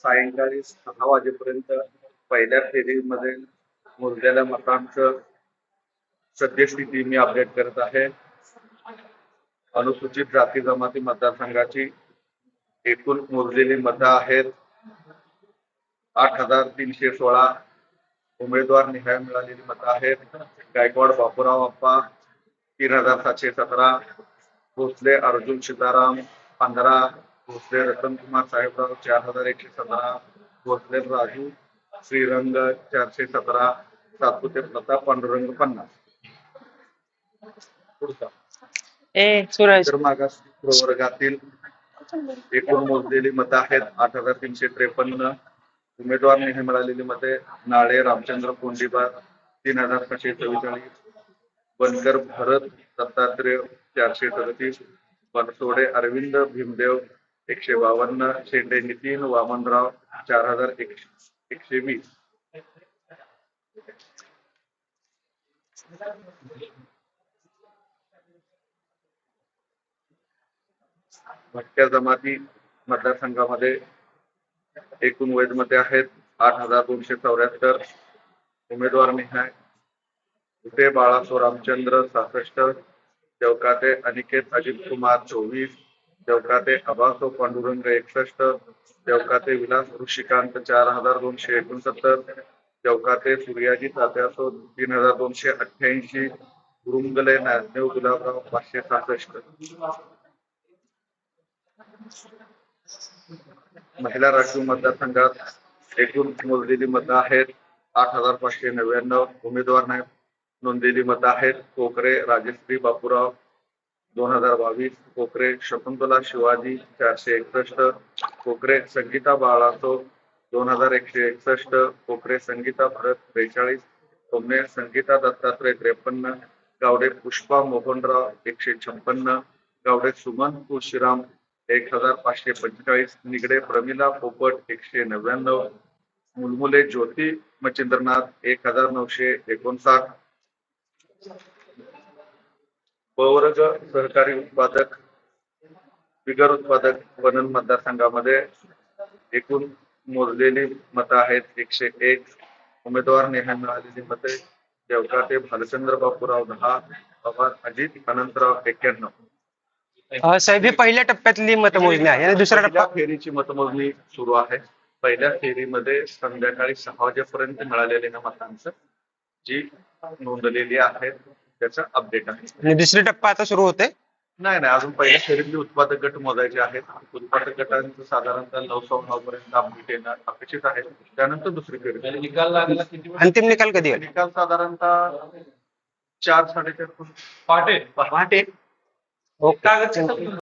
सायंकाळी 6 वाजेपर्यंत पहिल्या फेरीमध्ये मोजलेल्या मतांचं सद्यस्थिती मी अपडेट करत आहे. अनुसूचित जाती जमाती मतदारसंघाची एकूण मोजलेली मतं आहेत 8,316. उमेदवार निहाय मिळालेली मतं आहेत. गायकवाड बापूराव अप्पा 3,717. भोसले अर्जुन सीताराम 15. भोसले रतनकुमार साहेबराव 4,117. भोसले राजू श्रीरंग 417. सातपुते प्रताप पांडुरंग 50. पुढचा इतर मागास प्रवर्गातील एकूण मोजलेली मतं आहेत 8,353. उमेदवार निहाय मिळालेली मते नाळे रामचंद्र कोंडीबा 3,644. बनकर भरत दत्तात्रय 437. बनसोडे अरविंद भीमदेव 152. शेंडे नितीन वामनराव 4,120. भटक्या जमाती मतदारसंघामध्ये एकूण वैध मते आहेत 8,274. उमेदवार निहाय उटे बाळासो रामचंद्र 66. देवकाते अनिकेत अजित कुमार 24. देवकाते अबासो पांडुरंग 61. देवकाते विलास ऋषिकांत 4,269. देवकाते सूर्याजी तात्यासो 3,288. गुरुंगले नाजदेव गुलाबराव 566. महिला राखीव मतदारसंघात एकूण मोजलेली मतं आहेत 8,599. उमेदवार नोंदलेली मतं आहेत कोकरे राजश्री बापूराव 2,022. कोकरे शकुंतला शिवाजी 461. कोकरे संगीता बाळासो 2,161. कोकरे संगीता भरत 43. सोमने संगीता दत्तात्रय 53. गावडे पुष्पा मोहनराव 156. गावडे सुमन तुळशीराम 1,545. निगडे प्रमिला पोपट 199. मुलमुले ज्योती मच्छिंद्रनाथ 1,959. पवर्ग सहकारी उत्पादक बिगर उत्पादक पणन मतदारसंघामध्ये एकूण मोजलेली मतं आहेत 101. उमेदवार निहाय मिळालेली मते देवकाते भालचंद्र बापूराव 10. पवार अजित अनंतराव 91. साहेब, ही पहिल्या टप्प्यातली मतमोजणी आहे आणि दुसऱ्या पहिल्या टप्प्यात फेरीची मतमोजणी सुरू आहे. पहिल्या फेरीमध्ये संध्याकाळी 6 वाजेपर्यंत मिळालेल्या मतांचं जी नोंदलेली आहेत त्याचं अपडेट आहे. आणि दुसरी टप्पा आता सुरू होते. नाही अजून पहिल्या फेरीतली उत्पादक गट मोजायचे आहेत. उत्पादक गटांचं साधारणतः 9:15 पर्यंत अपडेट येणं अपेक्षित आहे. त्यानंतर दुसरी फेरी. निकाल लागला किती अंतिम निकाल कधी आहे? निकाल साधारणतः 4-4:30 पहाटे पहाटे. ओके.